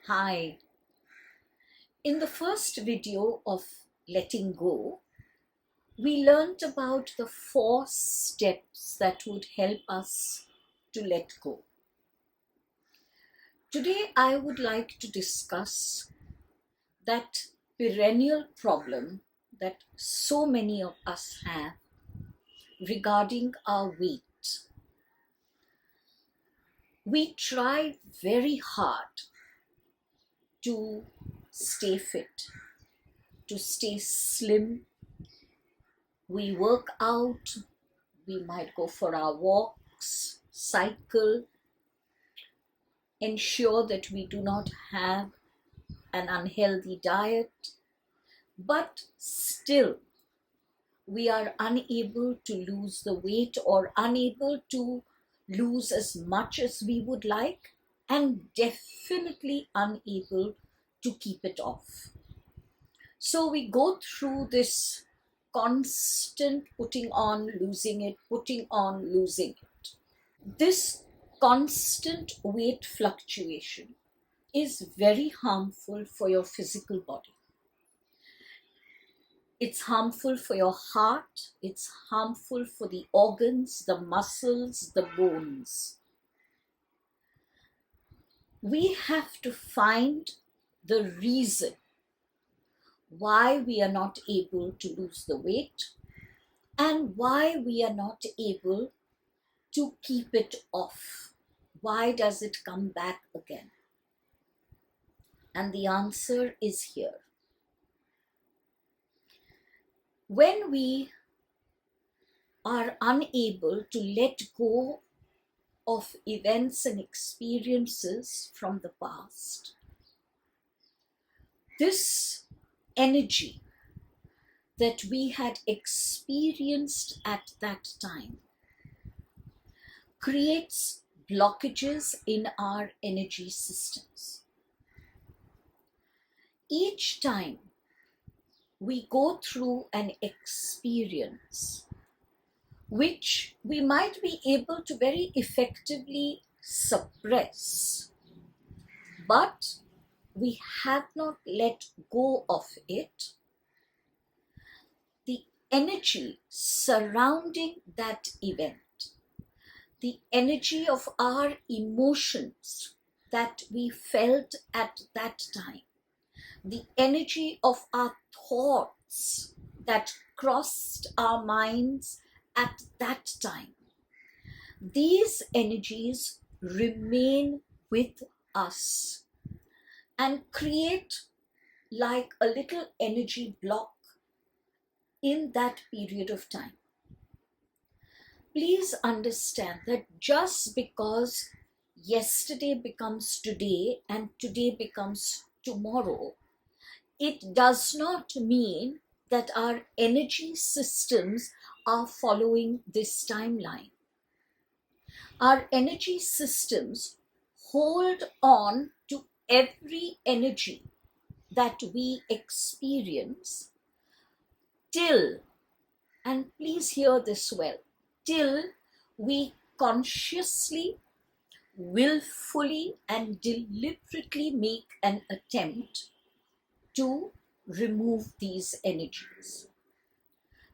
Hi. In the first video of letting go, we learned about the 4 steps that would help us to let go. Today, I would like to discuss that perennial problem that so many of us have regarding our weight. We try very hard to stay fit, to stay slim. We work out, we might go for our walks, cycle, ensure that we do not have an unhealthy diet, but still we are unable to lose the weight or unable to lose as much as we would like, and definitely unable to keep it off. So we go through this constant putting on, losing it, putting on, losing it. This constant weight fluctuation is very harmful for your physical body. It's harmful for your heart, it's harmful for the organs, the muscles, the bones. We have to find the reason why we are not able to lose the weight and why we are not able to keep it off. Why does it come back again? And the answer is here. When we are unable to let go of events and experiences from the past, this energy that we had experienced at that time creates blockages in our energy systems. Each time we go through an experience which we might be able to very effectively suppress, but we have not let go of it, the energy surrounding that event, the energy of our emotions that we felt at that time, the energy of our thoughts that crossed our minds at that time, these energies remain with us and create like a little energy block in that period of time. Please understand that just because yesterday becomes today and today becomes tomorrow, it does not mean that our energy systems are following this timeline. Our energy systems hold on to every energy that we experience till, and please hear this well, till we consciously, willfully, and deliberately make an attempt to remove these energies.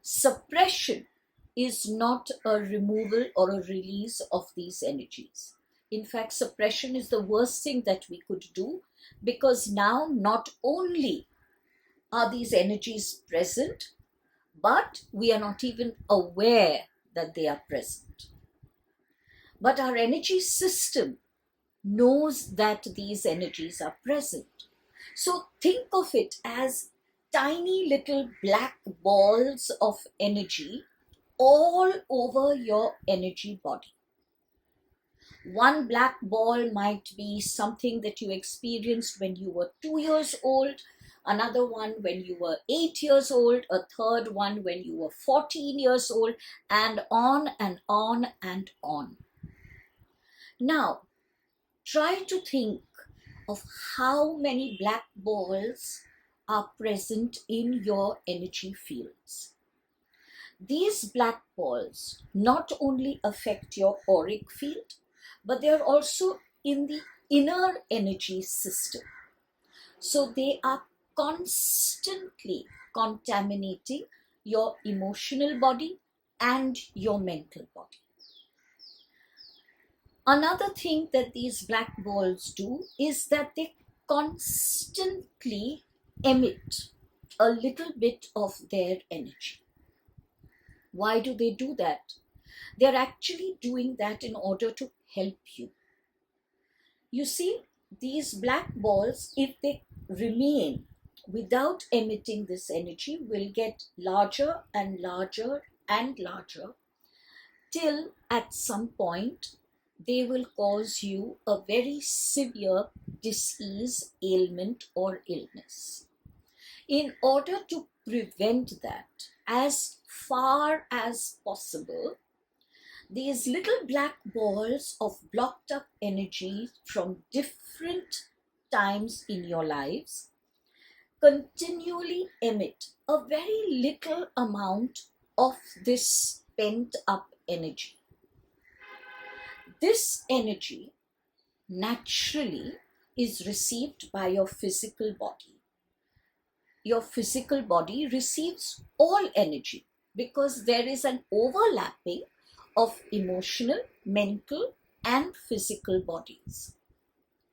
Suppression is not a removal or a release of these energies. In fact, suppression is the worst thing that we could do, because now not only are these energies present, but we are not even aware that they are present. But our energy system knows that these energies are present. So think of it as tiny little black balls of energy all over your energy body. One black ball might be something that you experienced when you were 2 years old, another one when you were 8 years old, a third one when you were 14 years old, and on and on and on. Now, try to think of how many black balls are present in your energy fields. These black balls not only affect your auric field, but they are also in the inner energy system. So they are constantly contaminating your emotional body and your mental body. Another thing that these black balls do is that they constantly emit a little bit of their energy. Why do they do that? They're actually doing that in order to help you. You see, these black balls, if they remain without emitting this energy, will get larger and larger and larger till at some point they will cause you a very severe disease, ailment, or illness. In order to prevent that, as far as possible, these little black balls of blocked up energy from different times in your lives continually emit a very little amount of this pent up energy. This energy naturally is received by your physical body. Your physical body receives all energy because there is an overlapping of emotional, mental, and physical bodies.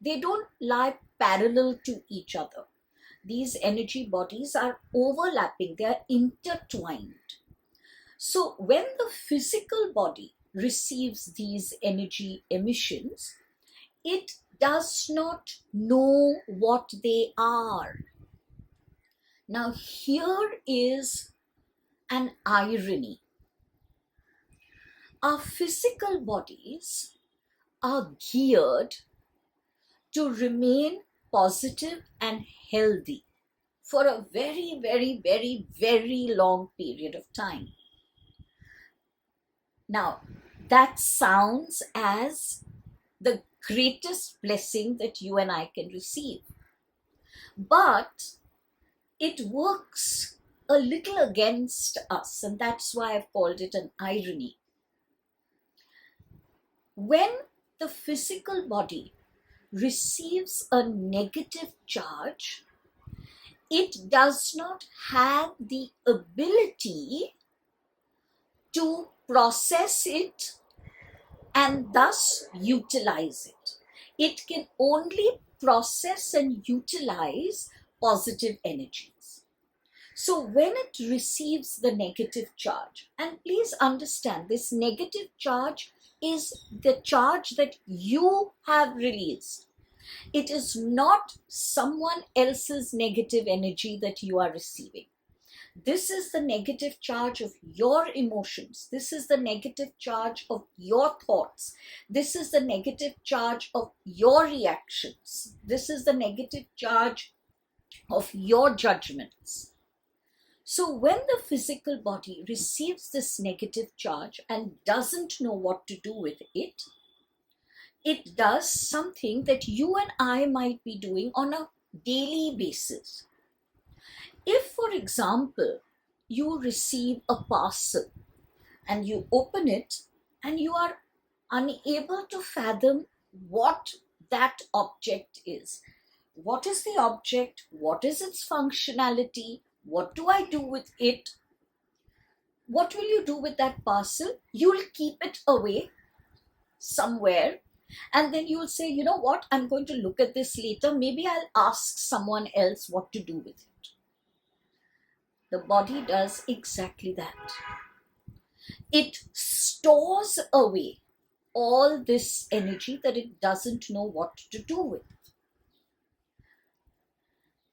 They don't lie parallel to each other. These energy bodies are overlapping, they are intertwined. So when the physical body receives these energy emissions, it does not know what they are. Now, here is an irony. Our physical bodies are geared to remain positive and healthy for a very, very, very, very long period of time. Now, that sounds as the greatest blessing that you and I can receive. But it works a little against us, and that's why I've called it an irony. When the physical body receives a negative charge, it does not have the ability to process it and thus utilize it. It can only process and utilize positive energies. So when it receives the negative charge, and please understand, this negative charge is the charge that you have released. It is not someone else's negative energy that you are receiving. This is the negative charge of your emotions. This is the negative charge of your thoughts. This is the negative charge of your reactions. This is the negative charge of your judgments. So when the physical body receives this negative charge and doesn't know what to do with it, it does something that you and I might be doing on a daily basis. If, for example, you receive a parcel and you open it and you are unable to fathom what that object is. What is the object? What is its functionality? What do I do with it? What will you do with that parcel? You'll keep it away somewhere, and then you'll say, you know what, I'm going to look at this later. Maybe I'll ask someone else what to do with it. The body does exactly that. It stores away all this energy that it doesn't know what to do with.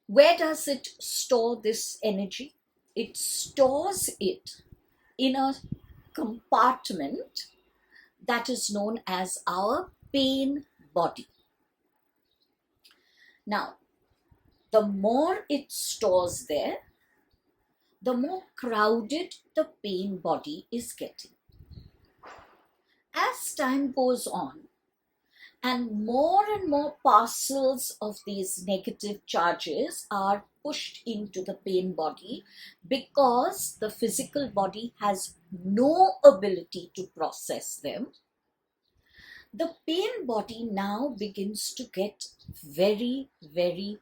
Where does it store this energy? It stores it in a compartment that is known as our pain body. Now, the more it stores there, the more crowded the pain body is getting. As time goes on, and more parcels of these negative charges are pushed into the pain body because the physical body has no ability to process them, the pain body now begins to get very, very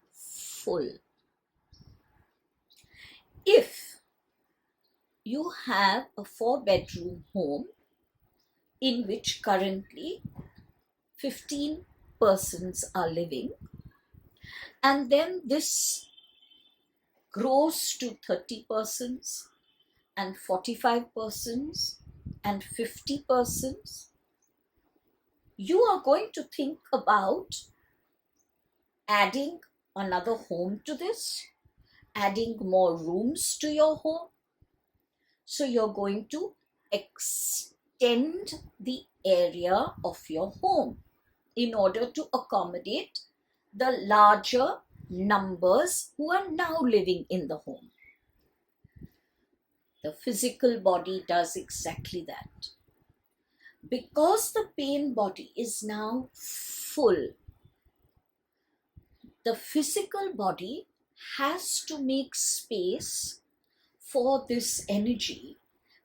full. If you have a 4-bedroom home in which currently 15 persons are living, and then this grows to 30 persons and 45 persons and 50 persons, you are going to think about adding another home to this, adding more rooms to your home. So you're going to extend the area of your home in order to accommodate the larger numbers who are now living in the home. The physical body does exactly that. Because the pain body is now full, the physical body has to make space for this energy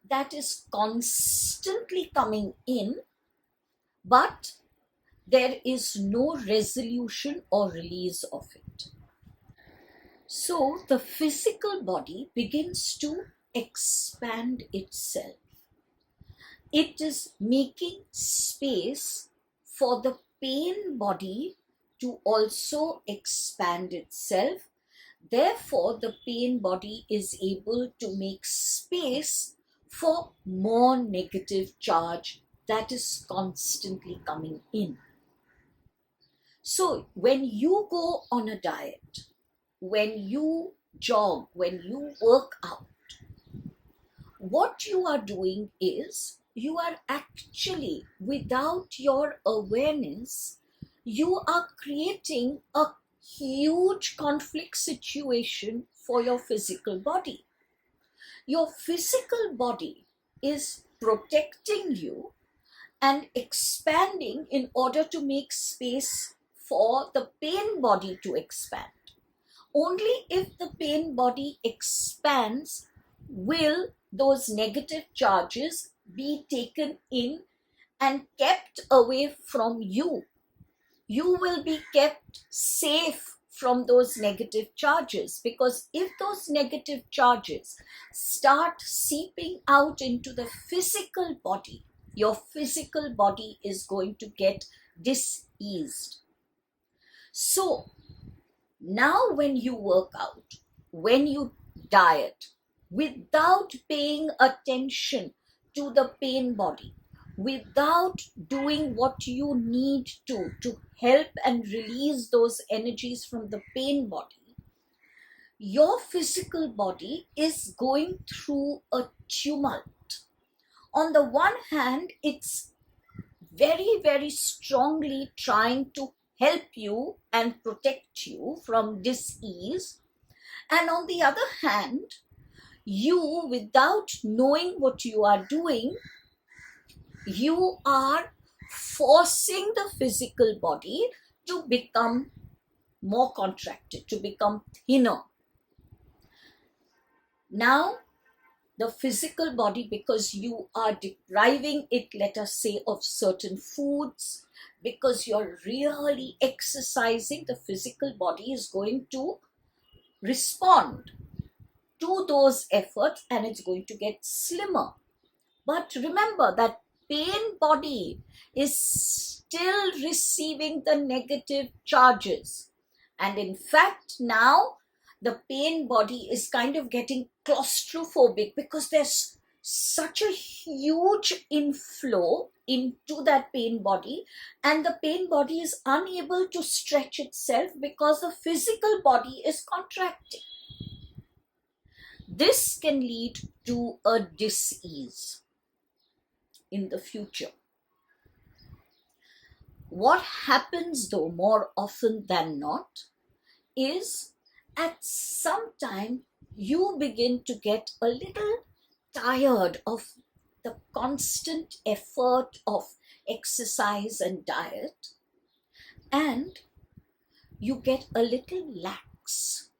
that is constantly coming in, but there is no resolution or release of it. So the physical body begins to expand itself. It is making space for the pain body to also expand itself. Therefore, the pain body is able to make space for more negative charge that is constantly coming in. So, when you go on a diet, when you jog, when you work out, what you are doing is you are actually, without your awareness, you are creating a huge conflict situation for your physical body. Your physical body is protecting you and expanding in order to make space for the pain body to expand. Only if the pain body expands will those negative charges be taken in and kept away from you. You will be kept safe from those negative charges, because if those negative charges start seeping out into the physical body, your physical body is going to get diseased. So now when you work out, when you diet, without paying attention to the pain body, without doing what you need to help and release those energies from the pain body, your physical body is going through a tumult. On the one hand, it's very, very strongly trying to help you and protect you from disease. And on the other hand, you, without knowing what you are doing, you are forcing the physical body to become more contracted, to become thinner. Now, the physical body, because you are depriving it, let us say, of certain foods, because you're really exercising, the physical body is going to respond to those efforts and it's going to get slimmer. But remember that pain body is still receiving the negative charges. And in fact, now the pain body is kind of getting claustrophobic because there's such a huge inflow into that pain body, and the pain body is unable to stretch itself because the physical body is contracting. This can lead to a disease in the future. What happens though, more often than not, is at some time you begin to get a little tired of the constant effort of exercise and diet, and you get a little lax.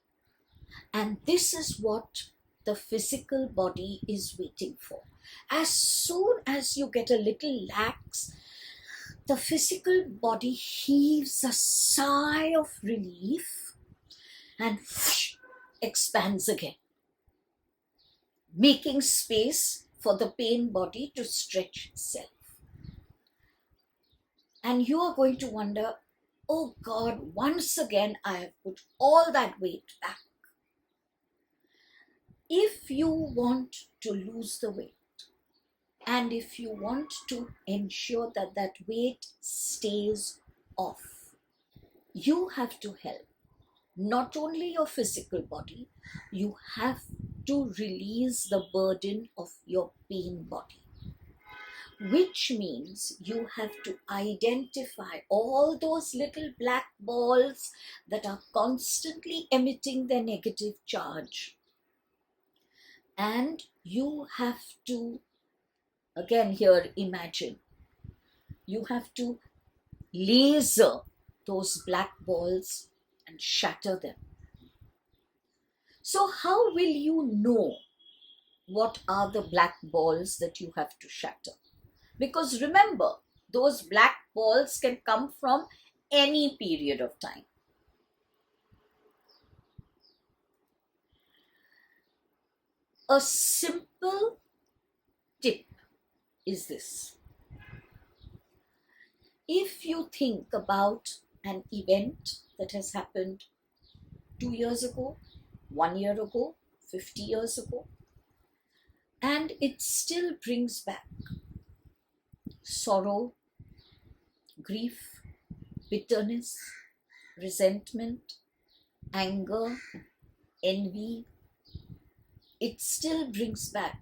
And this is what the physical body is waiting for. As soon as you get a little lax, the physical body heaves a sigh of relief and expands again, making space for the pain body to stretch itself. And you are going to wonder, oh God, once again I have put all that weight back. If you want to lose the weight, and if you want to ensure that that weight stays off, you have to help not only your physical body, you have to release the burden of your pain body, which means you have to identify all those little black balls that are constantly emitting their negative charge. And you have to, again here, imagine, you have to laser those black balls and shatter them. So how will you know what are the black balls that you have to shatter? Because remember, those black balls can come from any period of time. A simple tip is this. If you think about an event that has happened 2 years ago, 1 year ago, 50 years ago, and it still brings back sorrow, grief, bitterness, resentment, anger, envy, it still brings back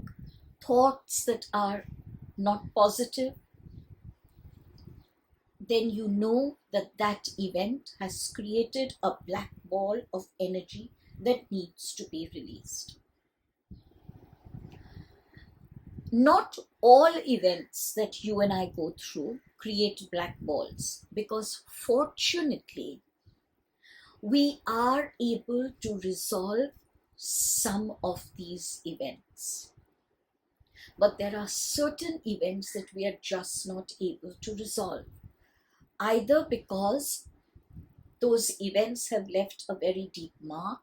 thoughts that are not positive, then you know that that event has created a black ball of energy that needs to be released. Not all events that you and I go through create black balls, because fortunately, we are able to resolve some of these events. But there are certain events that we are just not able to resolve, either because those events have left a very deep mark,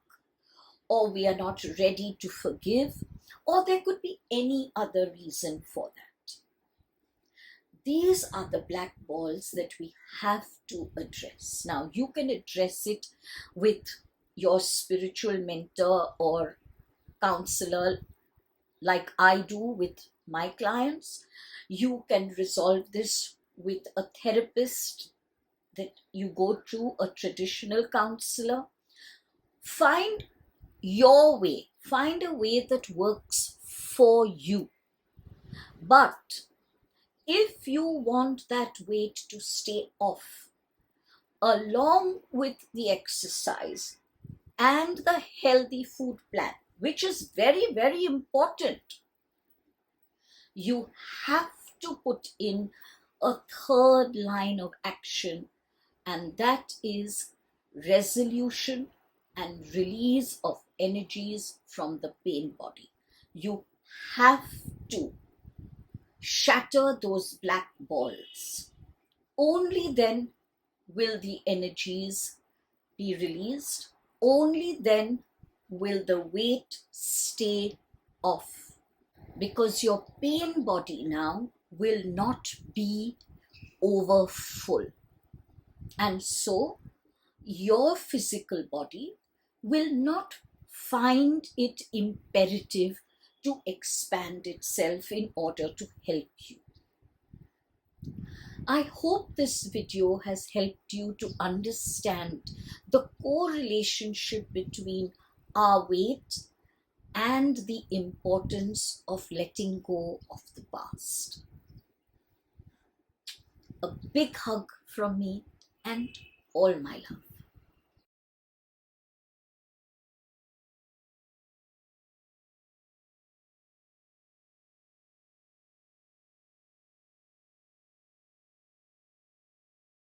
or we are not ready to forgive, or there could be any other reason for that. These are the black balls that we have to address. Now, you can address it with your spiritual mentor or counselor, like I do with my clients. You can resolve this with a therapist that you go to, a traditional counselor. Find your way. Find a way that works for you. But if you want that weight to stay off, along with the exercise and the healthy food plan, which is very, very important, you have to put in a third line of action, and that is resolution and release of energies from the pain body. You have to shatter those black balls. Only then will the energies be released. Only then will the weight stay off, because your pain body now will not be over full. And so your physical body will not find it imperative to expand itself in order to help you. I hope this video has helped you to understand the correlationship between our weight and the importance of letting go of the past. A big hug from me and all my love.